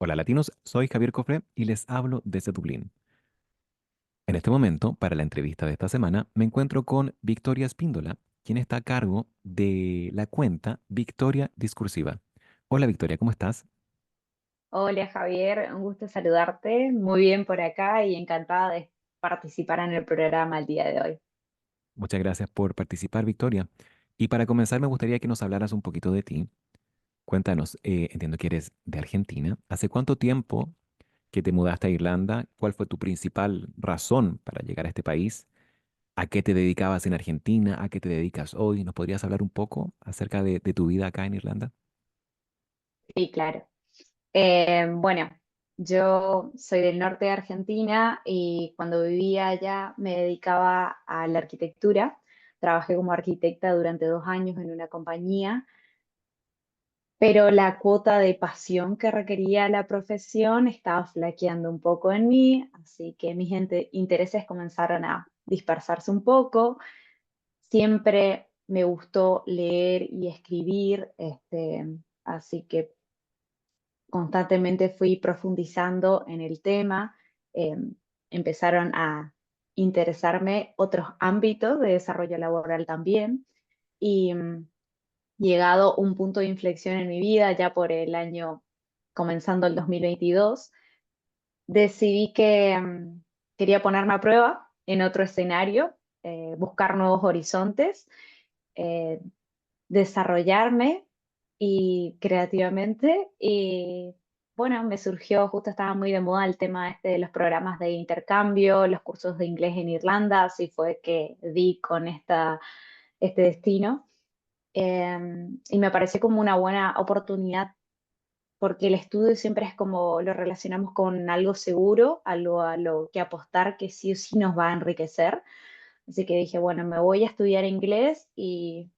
Hola latinos, soy Javier Cofré y les hablo desde Dublín. En este momento, para la entrevista de esta semana, me encuentro con Victoria Espíndola, quien está a cargo de la cuenta Victoria Discursiva. Hola Victoria, ¿cómo estás? Hola Javier, un gusto saludarte. Muy bien por acá y encantada de participar en el programa el día de hoy. Muchas gracias por participar, Victoria. Y para comenzar, me gustaría que nos hablaras un poquito de ti. Cuéntanos, entiendo que eres de Argentina. ¿Hace cuánto tiempo que te mudaste a Irlanda? ¿Cuál fue tu principal razón para llegar a este país? ¿A qué te dedicabas en Argentina? ¿A qué te dedicas hoy? ¿Nos podrías hablar un poco acerca de tu vida acá en Irlanda? Sí, claro. Bueno, yo soy del norte de Argentina y cuando vivía allá me dedicaba a la arquitectura. Trabajé como arquitecta durante 2 años en una compañía, pero la cuota de pasión que requería la profesión estaba flaqueando un poco en mí, así que mis intereses comenzaron a dispersarse un poco. Siempre me gustó leer y escribir, así que constantemente fui profundizando en el tema. eh, Empezaron a interesarme otros ámbitos de desarrollo laboral también y llegado un punto de inflexión en mi vida, ya por el año comenzando el 2022, decidí que quería ponerme a prueba en otro escenario, buscar nuevos horizontes, eh, desarrollarme y creativamente. Y bueno, me surgió, justo estaba muy de moda el tema este de los programas de intercambio, los cursos de inglés en Irlanda, así fue que di con este destino. Y me pareció como una buena oportunidad porque el estudio siempre es como lo relacionamos con algo seguro, algo a lo que apostar que sí o sí nos va a enriquecer. Así que dije, bueno, me voy a estudiar inglés y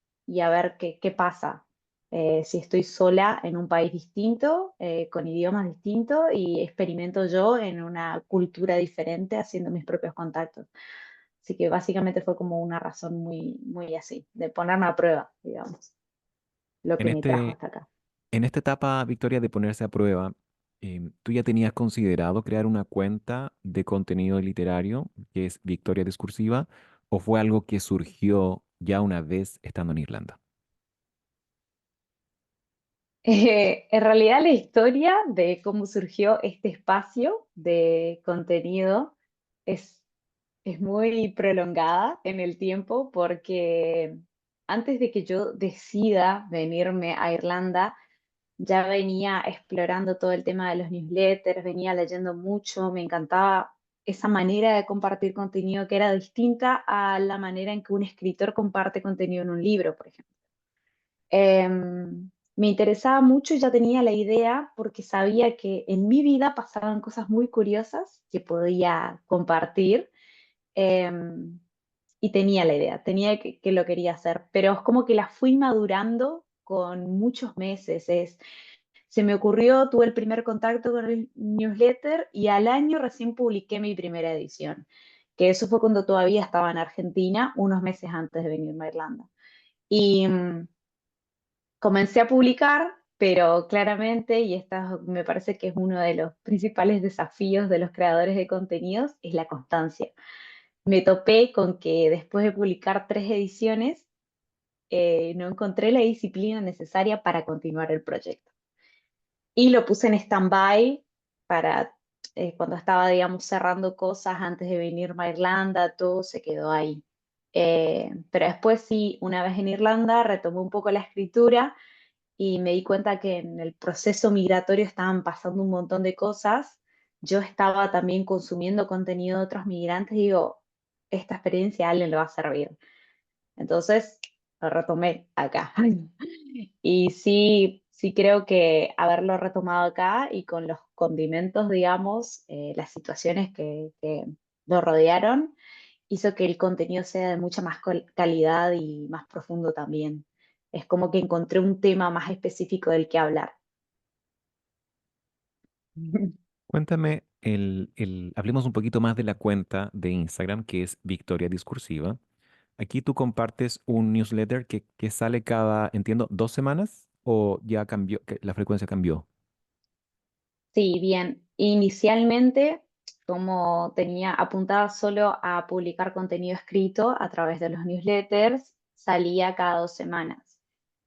a ver qué pasa. Si estoy sola en un país distinto, con idiomas distintos y experimento yo en una cultura diferente haciendo mis propios contactos. Así que básicamente fue como una razón muy, muy así, de ponerme a prueba, digamos, lo En que me trajo este, hasta acá. en esta etapa, Victoria, de ponerse a prueba, ¿tú ya tenías considerado crear una cuenta de contenido literario que es Victoria Discursiva o fue algo que surgió ya una vez estando en Irlanda? En realidad la historia de cómo surgió este espacio de contenido es, es muy prolongada en el tiempo porque antes de que yo decida venirme a Irlanda, ya venía explorando todo el tema de los newsletters, venía leyendo mucho, me encantaba esa manera de compartir contenido que era distinta a la manera en que un escritor comparte contenido en un libro, por ejemplo. Me interesaba mucho y ya tenía la idea porque sabía que en mi vida pasaban cosas muy curiosas que podía compartir, em, y tenía la idea, tenía que lo quería hacer, pero es como que la fui madurando con muchos meses. Se me ocurrió, tuve el primer contacto con el newsletter y al año recién publiqué mi primera edición, que eso fue cuando todavía estaba en Argentina, unos meses antes de venirme a Irlanda. Y comencé a publicar, pero claramente, y esta me parece que es uno de los principales desafíos de los creadores de contenidos, es la constancia. Me topé con que después de publicar 3 ediciones, no encontré la disciplina necesaria para continuar el proyecto. Y lo puse en stand-by para cuando estaba, digamos, cerrando cosas antes de venirme a Irlanda, todo se quedó ahí. Pero después sí, una vez en Irlanda, retomé un poco la escritura y me di cuenta que en el proceso migratorio estaban pasando un montón de cosas. Yo estaba también consumiendo contenido de otros migrantes y digo, esta experiencia a alguien le va a servir. Entonces lo retomé acá. Y sí, sí creo que haberlo retomado acá y con los condimentos, digamos, las situaciones que lo rodearon, hizo que el contenido sea de mucha más calidad y más profundo también. Es como que encontré un tema más específico del que hablar. Cuéntame, hablemos un poquito más de la cuenta de Instagram que es Victoria Discursiva. Aquí tú compartes un newsletter que sale cada, entiendo, 2 semanas o ya cambió, que la frecuencia cambió. Sí, bien. Inicialmente, como tenía apuntada solo a publicar contenido escrito a través de los newsletters, salía cada 2 semanas.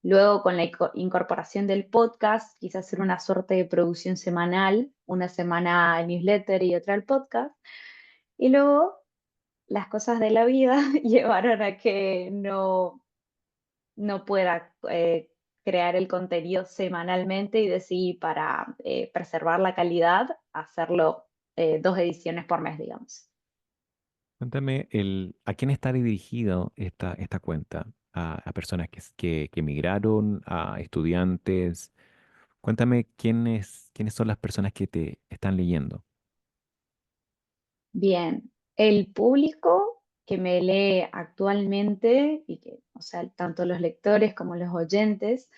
Luego, con la incorporación del podcast, quise hacer una suerte de producción semanal, una semana el newsletter y otra el podcast. Y luego, las cosas de la vida llevaron a que no pueda crear el contenido semanalmente y decidí para preservar la calidad hacerlo 2 ediciones por mes, digamos. Cuéntame, ¿a quién está dirigido esta cuenta? ¿A personas que emigraron, a estudiantes? Cuéntame quiénes son las personas que te están leyendo. Bien, el público que me lee actualmente y que, o sea, tanto los lectores como los oyentes,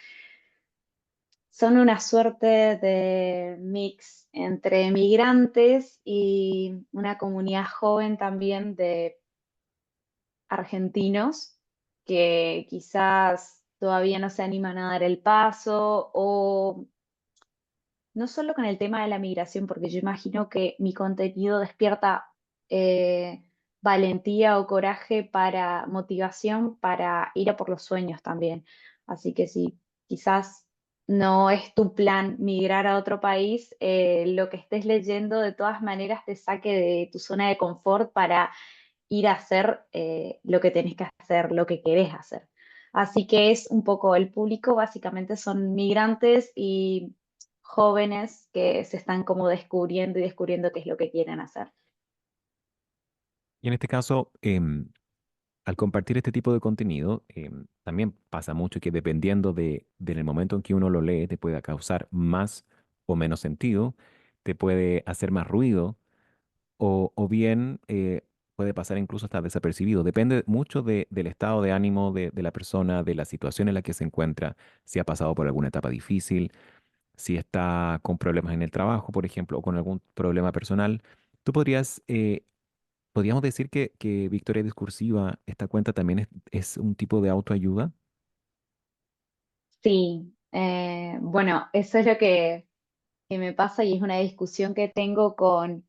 son una suerte de mix entre migrantes y una comunidad joven también de argentinos que quizás todavía no se animan a dar el paso o no solo con el tema de la migración, porque yo imagino que mi contenido despierta eh, valentía o coraje para motivación para ir a por los sueños también. Así que si quizás no es tu plan migrar a otro país, lo que estés leyendo de todas maneras te saque de tu zona de confort para ir a hacer lo que tenés que hacer, lo que querés hacer. Así que es un poco el público, básicamente son migrantes y jóvenes que se están como descubriendo y descubriendo qué es lo que quieren hacer. Y en este caso, al compartir este tipo de contenido, también pasa mucho que dependiendo del momento en que uno lo lee, te puede causar más o menos sentido, te puede hacer más ruido o bien puede pasar incluso hasta desapercibido. Depende mucho del estado de ánimo de la persona, de la situación en la que se encuentra, si ha pasado por alguna etapa difícil, si está con problemas en el trabajo, por ejemplo, o con algún problema personal. ¿Tú podríamos decir que Victoria Discursiva, esta cuenta también es un tipo de autoayuda? Sí, bueno, eso es lo que me pasa y es una discusión que tengo con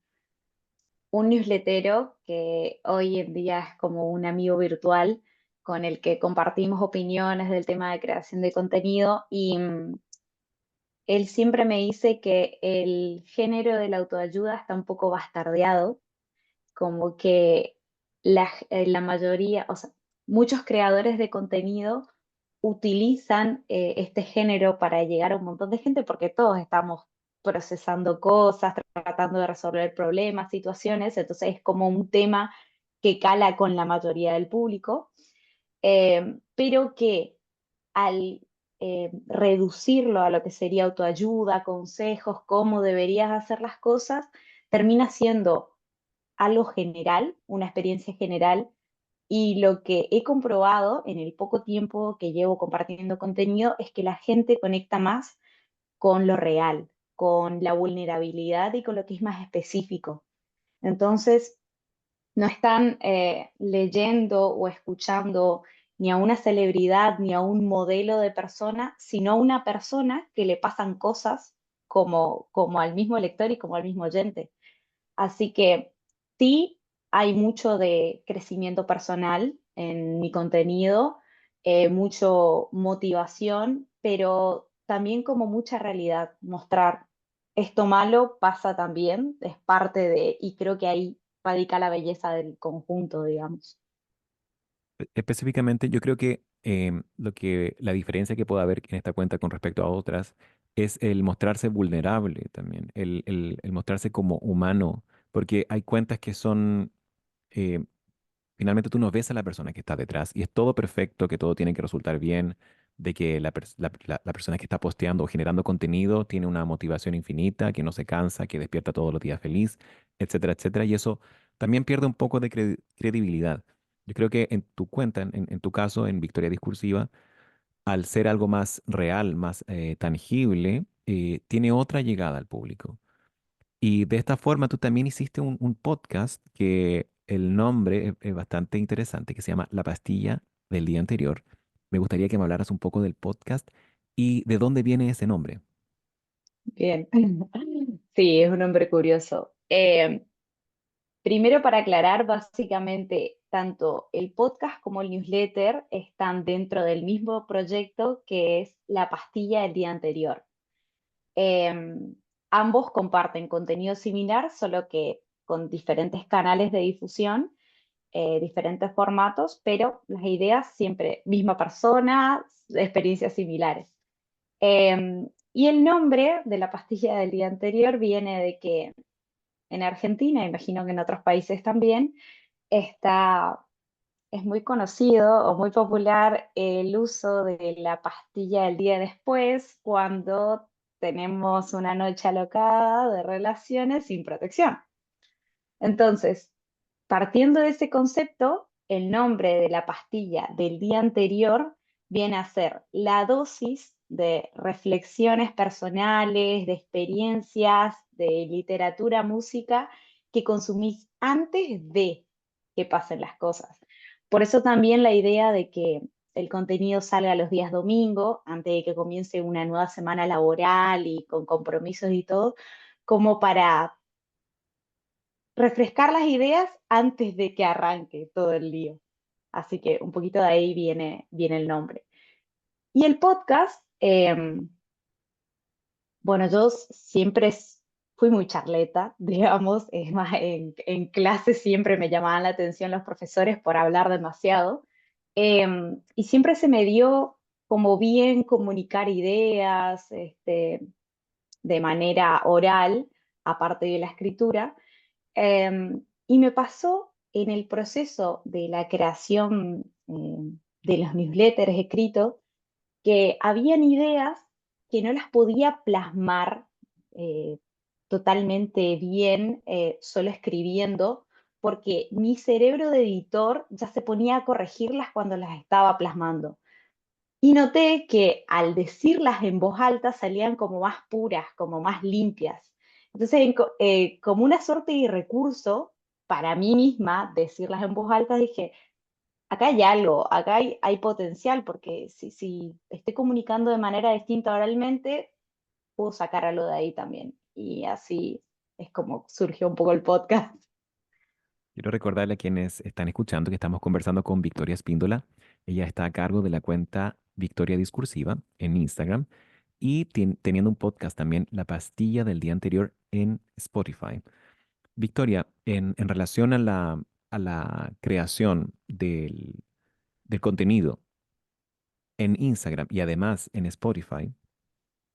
un newslettero que hoy en día es como un amigo virtual con el que compartimos opiniones del tema de creación de contenido y él siempre me dice que el género de la autoayuda está un poco bastardeado, como que la mayoría, o sea, muchos creadores de contenido utilizan este género para llegar a un montón de gente porque todos estamos procesando cosas, tratando de resolver problemas, situaciones, entonces es como un tema que cala con la mayoría del público, pero que al reducirlo a lo que sería autoayuda, consejos, cómo deberías hacer las cosas, termina siendo algo general, una experiencia general, y lo que he comprobado en el poco tiempo que llevo compartiendo contenido es que la gente conecta más con lo real, con la vulnerabilidad y con lo que es más específico. Entonces, no están leyendo o escuchando ni a una celebridad ni a un modelo de persona, sino a una persona que le pasan cosas como al mismo lector y como al mismo oyente. Así que sí, hay mucho de crecimiento personal en mi contenido, mucho motivación, pero también como mucha realidad, mostrar esto malo pasa también, es parte de, y creo que ahí radica la belleza del conjunto, digamos. Específicamente, yo creo que la diferencia que puede haber en esta cuenta con respecto a otras es el mostrarse vulnerable también, el mostrarse como humano, porque hay cuentas que son, eh, finalmente tú no ves a la persona que está detrás y es todo perfecto, que todo tiene que resultar bien, de que la persona que está posteando o generando contenido tiene una motivación infinita, que no se cansa, que despierta todos los días feliz, etcétera, etcétera. Y eso también pierde un poco de credibilidad. Yo creo que en tu cuenta, en tu caso, en Victoria Discursiva, al ser algo más real, más tangible, tiene otra llegada al público. Y de esta forma tú también hiciste un podcast que el nombre es bastante interesante, que se llama La pastilla del día anterior. Me gustaría que me hablaras un poco del podcast y de dónde viene ese nombre. Bien. Sí, es un nombre curioso. Primero, para aclarar, básicamente, tanto el podcast como el newsletter están dentro del mismo proyecto que es la pastilla del día anterior. Eh, Ambos comparten contenido similar, solo que con diferentes canales de difusión, diferentes formatos, pero las ideas siempre, misma persona, experiencias similares. Y el nombre de la pastilla del día anterior viene de que en Argentina, imagino que en otros países también, está, es muy conocido o muy popular el uso de la pastilla del día después cuando tenemos una noche alocada de relaciones sin protección. Entonces, partiendo de ese concepto, el nombre de la pastilla del día anterior viene a ser la dosis de reflexiones personales, de experiencias, de literatura, música que consumís antes de que pasen las cosas. Por eso también la idea de que el contenido salga los días domingo, antes de que comience una nueva semana laboral y con compromisos y todo, como para refrescar las ideas antes de que arranque todo el lío. Así que un poquito de ahí viene el nombre. Y el podcast, bueno, yo siempre fui muy charleta, digamos, es más, en clase siempre me llamaban la atención los profesores por hablar demasiado. Y siempre se me dio como bien comunicar ideas de manera oral, aparte de la escritura. Y me pasó en el proceso de la creación de los newsletters escritos que habían ideas que no las podía plasmar eh, totalmente bien solo escribiendo, porque mi cerebro de editor ya se ponía a corregirlas cuando las estaba plasmando. Y noté que al decirlas en voz alta salían como más puras, como más limpias. Entonces, como una suerte de recurso para mí misma, decirlas en voz alta, dije, acá hay algo, acá hay potencial, porque si estoy comunicando de manera distinta oralmente, puedo sacar algo de ahí también. Y así es como surgió un poco el podcast. Quiero recordarle a quienes están escuchando que estamos conversando con Victoria Espíndola. Ella está a cargo de la cuenta Victoria Discursiva en Instagram y teniendo un podcast también, La Pastilla del Día Anterior en Spotify. Victoria, en relación a la creación del contenido en Instagram y además en Spotify,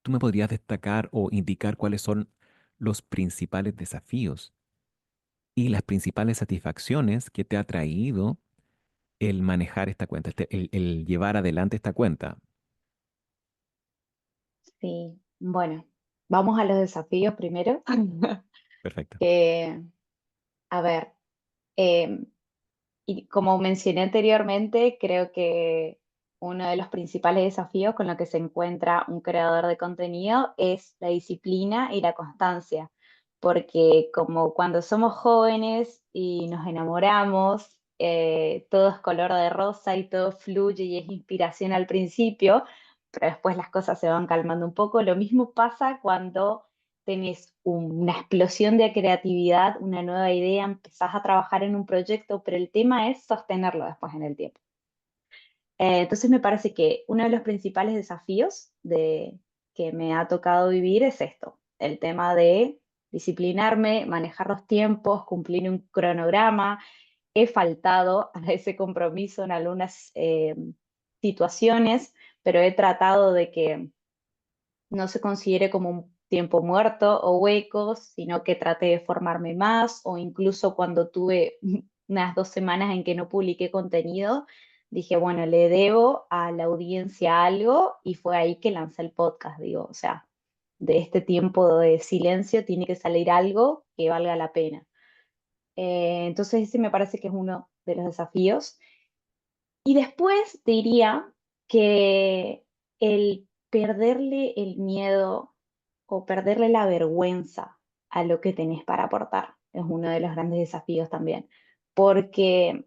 ¿tú me podrías destacar o indicar cuáles son los principales desafíos y las principales satisfacciones que te ha traído el manejar esta cuenta, el llevar adelante esta cuenta? Sí, bueno, vamos a los desafíos primero. Perfecto. Que, a ver, eh, y como mencioné anteriormente, creo que uno de los principales desafíos con los que se encuentra un creador de contenido es la disciplina y la constancia, porque como cuando somos jóvenes y nos enamoramos, todo es color de rosa y todo fluye y es inspiración al principio, pero después las cosas se van calmando un poco. Lo mismo pasa cuando tenés una explosión de creatividad, una nueva idea, empezás a trabajar en un proyecto, pero el tema es sostenerlo después en el tiempo. Entonces me parece que uno de los principales desafíos que me ha tocado vivir es esto, el tema de disciplinarme, manejar los tiempos, cumplir un cronograma. He faltado a ese compromiso en algunas situaciones, pero he tratado de que no se considere como un tiempo muerto o hueco, sino que trate de formarme más o incluso cuando tuve unas 2 semanas en que no publiqué contenido, dije, bueno, le debo a la audiencia algo y fue ahí que lancé el podcast, digo, o sea, de este tiempo de silencio tiene que salir algo que valga la pena. Entonces ese me parece que es uno de los desafíos. Y después diría que el perderle el miedo o perderle la vergüenza a lo que tenés para aportar es uno de los grandes desafíos también. Porque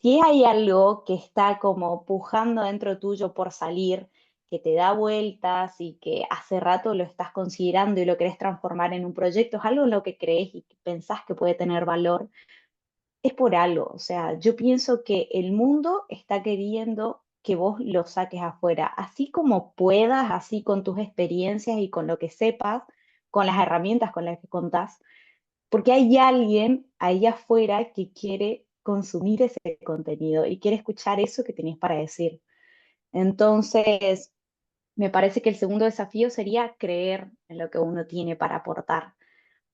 si hay algo que está como pujando dentro tuyo por salir, que te da vueltas y que hace rato lo estás considerando y lo querés transformar en un proyecto, es algo en lo que crees y que pensás que puede tener valor, es por algo. O sea, yo pienso que el mundo está queriendo que vos lo saques afuera, así como puedas, así con tus experiencias y con lo que sepas, con las herramientas con las que contás, porque hay alguien ahí afuera que quiere consumir ese contenido y quiere escuchar eso que tenés para decir. Entonces, me parece que el segundo desafío sería creer en lo que uno tiene para aportar,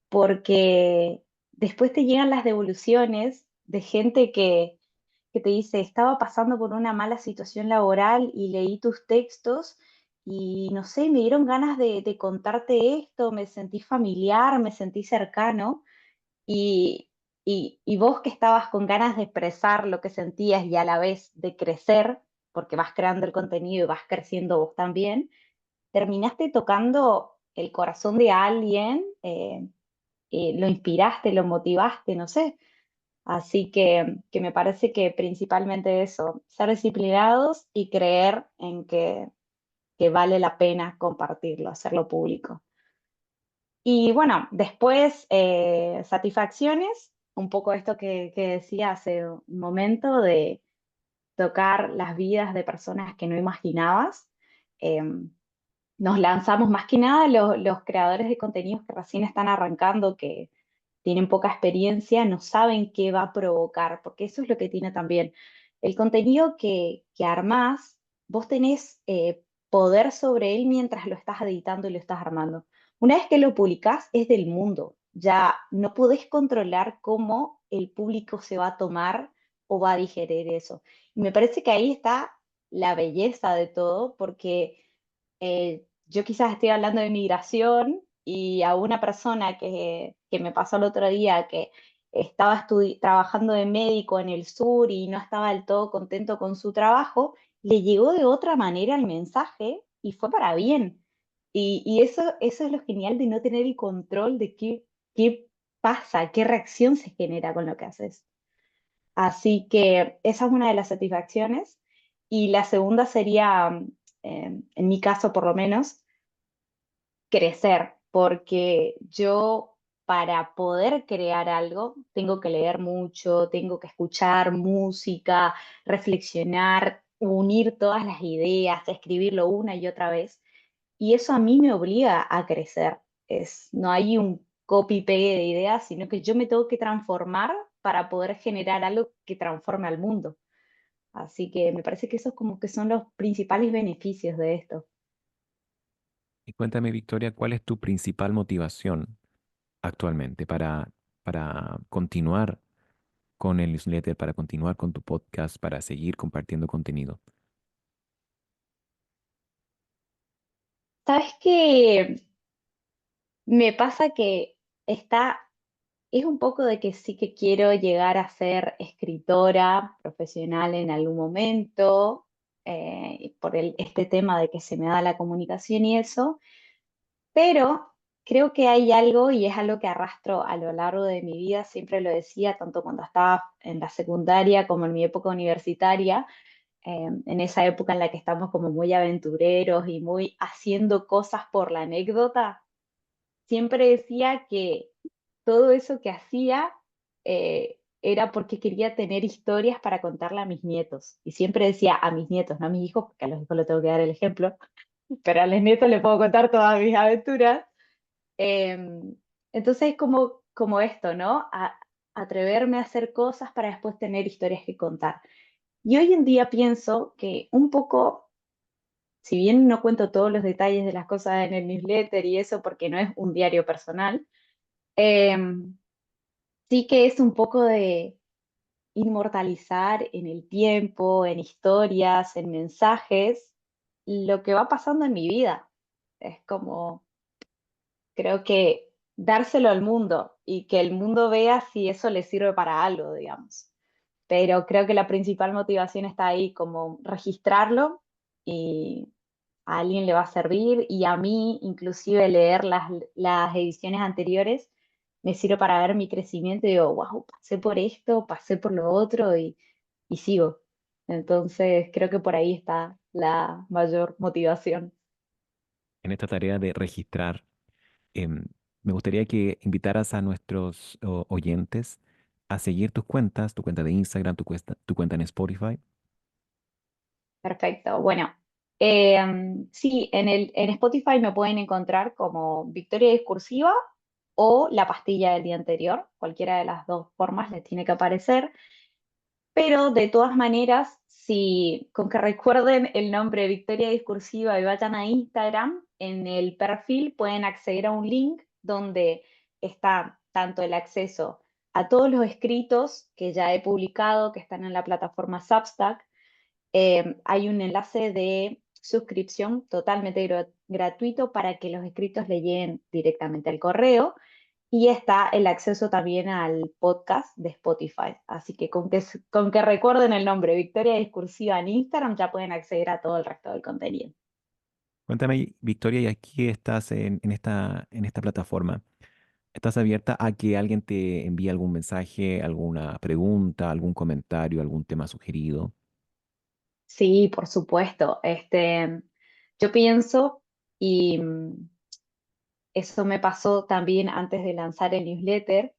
porque después te llegan las devoluciones de gente que te dice, estaba pasando por una mala situación laboral y leí tus textos y no sé, me dieron ganas de contarte esto, me sentí familiar, me sentí cercano y, y vos que estabas con ganas de expresar lo que sentías y a la vez de crecer, porque vas creando el contenido y vas creciendo vos también, terminaste tocando el corazón de alguien, lo inspiraste, lo motivaste, no sé. Así que me parece que principalmente eso, ser disciplinados y creer en que vale la pena compartirlo, hacerlo público. Y bueno, después satisfacciones, un poco esto que decía hace un momento de tocar las vidas de personas que no imaginabas. Em, Nos lanzamos más que nada los creadores de contenidos que recién están arrancando, que tienen poca experiencia, no saben qué va a provocar, porque eso es lo que tiene también. El contenido que armás, vos tenés poder sobre él mientras lo estás editando y lo estás armando. Una vez que lo publicás, es del mundo. Ya no podés controlar cómo el público se va a tomar o va a digerir eso. Y me parece que ahí está la belleza de todo, porque yo quizás estoy hablando de migración y a una persona que me pasó el otro día que estaba trabajando de médico en el sur y no estaba del todo contento con su trabajo, le llegó de otra manera el mensaje y fue para bien. Y eso es lo genial de no tener el control de qué pasa, qué reacción se genera con lo que haces. Así que esa es una de las satisfacciones. Y la segunda sería, en mi caso por lo menos, crecer, porque yo para poder crear algo tengo que leer mucho, tengo que escuchar música, reflexionar, unir todas las ideas, escribirlo una y otra vez. Y eso a mí me obliga a crecer. No hay un copy-pegue de ideas, sino que yo me tengo que transformar para poder generar algo que transforme al mundo. Así que me parece que esos como que son los principales beneficios de esto. Y cuéntame, Victoria, ¿cuál es tu principal motivación actualmente para continuar con el newsletter, para continuar con tu podcast, para seguir compartiendo contenido? ¿Sabes qué? Me pasa que es un poco de que sí que quiero llegar a ser escritora profesional en algún momento, por este tema de que se me da la comunicación y eso, pero creo que hay algo y es algo que arrastro a lo largo de mi vida, siempre lo decía, tanto cuando estaba en la secundaria como en mi época universitaria, en esa época en la que estamos como muy aventureros y muy haciendo cosas por la anécdota. Siempre decía que todo eso que hacía era porque quería tener historias para contarle a mis nietos. Y siempre decía a mis nietos, no a mis hijos, porque a los hijos les tengo que dar el ejemplo, pero a los nietos les puedo contar todas mis aventuras. Eh, entonces es como esto, ¿no? Atreverme a hacer cosas para después tener historias que contar. Y hoy en día pienso que un poco, si bien no cuento todos los detalles de las cosas en el newsletter y eso porque no es un diario personal, eh, sí que es un poco de inmortalizar en el tiempo, en historias, en mensajes, lo que va pasando en mi vida. Es como, creo que dárselo al mundo y que el mundo vea si eso le sirve para algo, digamos. Pero creo que la principal motivación está ahí, como registrarlo y a alguien le va a servir y a mí inclusive leer las ediciones anteriores me sirve para ver mi crecimiento y digo, wow, pasé por esto, pasé por lo otro y sigo. Entonces, creo que por ahí está la mayor motivación. En esta tarea de registrar, em, me gustaría que invitaras a nuestros oyentes a seguir tus cuentas, tu cuenta de Instagram, tu cuenta en Spotify. Perfecto. Bueno, sí, en Spotify me pueden encontrar como Victoria Discursiva o La Pastilla del día anterior. Cualquiera de las dos formas les tiene que aparecer. Pero de todas maneras, si con que recuerden el nombre Victoria Discursiva y vayan a Instagram, en el perfil pueden acceder a un link donde está tanto el acceso a todos los escritos que ya he publicado, que están en la plataforma Substack. Hay un enlace de suscripción totalmente gratuito para que los escritos le lleguen directamente al correo. Y está el acceso también al podcast de Spotify. Así que con que recuerden el nombre Victoria Discursiva en Instagram ya pueden acceder a todo el resto del contenido. Cuéntame, Victoria, y aquí estás en esta plataforma. ¿Estás abierta a que alguien te envíe algún mensaje, alguna pregunta, algún comentario, algún tema sugerido? Sí, por supuesto. Yo pienso, y eso me pasó también antes de lanzar el newsletter,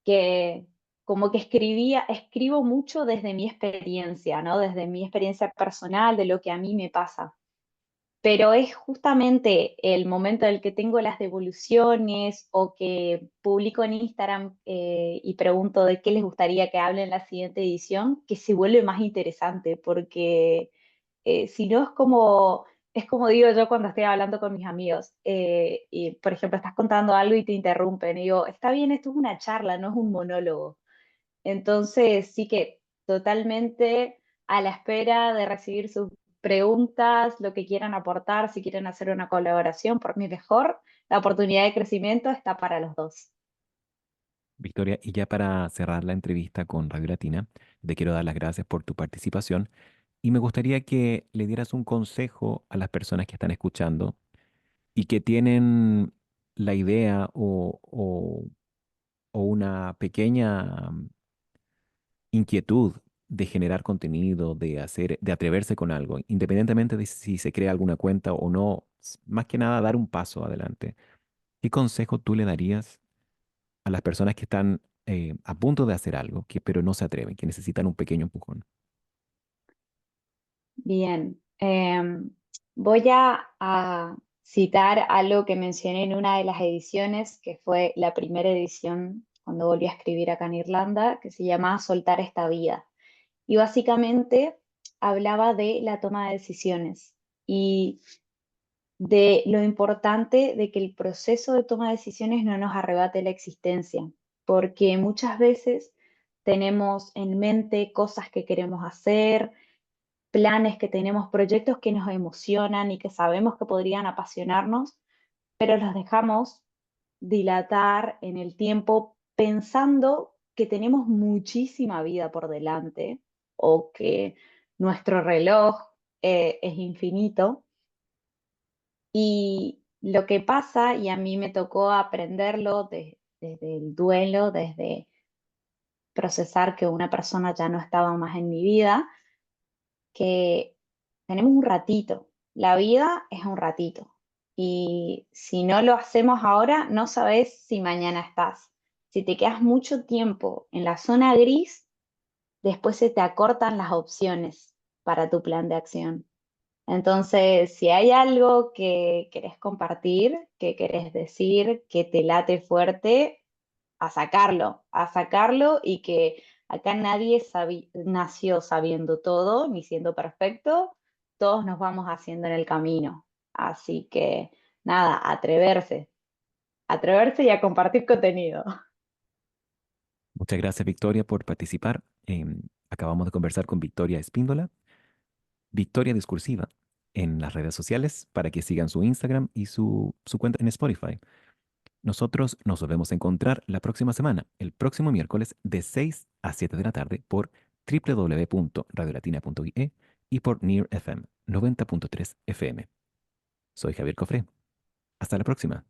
que como que escribo mucho desde mi experiencia, ¿no? Desde mi experiencia personal, de lo que a mí me pasa. Pero es justamente el momento en el que tengo las devoluciones o que publico en Instagram y pregunto de qué les gustaría que hable en la siguiente edición, que se vuelve más interesante, porque si no es como digo yo cuando estoy hablando con mis amigos, y por ejemplo estás contando algo y te interrumpen, y digo, está bien, esto es una charla, no es un monólogo. Entonces, sí que totalmente a la espera de recibir sus preguntas, lo que quieran aportar, si quieren hacer una colaboración, por mí mejor. La oportunidad de crecimiento está para los dos. Victoria, y ya para cerrar la entrevista con Radio Latina, te quiero dar las gracias por tu participación y me gustaría que le dieras un consejo a las personas que están escuchando y que tienen la idea o una pequeña inquietud de generar contenido, de atreverse con algo, independientemente de si se crea alguna cuenta o no, más que nada dar un paso adelante. ¿Qué consejo tú le darías a las personas que están a punto de hacer algo, pero no se atreven, que necesitan un pequeño empujón? Bien, voy a citar algo que mencioné en una de las ediciones, que fue la primera edición cuando volví a escribir acá en Irlanda, que se llama Soltar esta vida. Y básicamente hablaba de la toma de decisiones y de lo importante de que el proceso de toma de decisiones no nos arrebate la existencia, porque muchas veces tenemos en mente cosas que queremos hacer, planes que tenemos, proyectos que nos emocionan y que sabemos que podrían apasionarnos, pero los dejamos dilatar en el tiempo pensando que tenemos muchísima vida por delante o que nuestro reloj es infinito. Y lo que pasa, y a mí me tocó aprenderlo desde el duelo, desde procesar que una persona ya no estaba más en mi vida, que tenemos un ratito. La vida es un ratito. Y si no lo hacemos ahora, no sabes si mañana estás. Si te quedas mucho tiempo en la zona gris, después se te acortan las opciones para tu plan de acción. Entonces, si hay algo que querés compartir, que querés decir, que te late fuerte, a sacarlo y que acá nadie nació sabiendo todo ni siendo perfecto, todos nos vamos haciendo en el camino. Así que nada, atreverse y a compartir contenido. Muchas gracias, Victoria, por participar. Acabamos de conversar con Victoria Espíndola, Victoria Discursiva, en las redes sociales para que sigan su Instagram y su cuenta en Spotify. Nosotros nos volvemos a encontrar la próxima semana, el próximo miércoles de 6 a 7 de la tarde por www.radiolatina.ie y por Near FM 90.3 FM. Soy Javier Cofré. Hasta la próxima.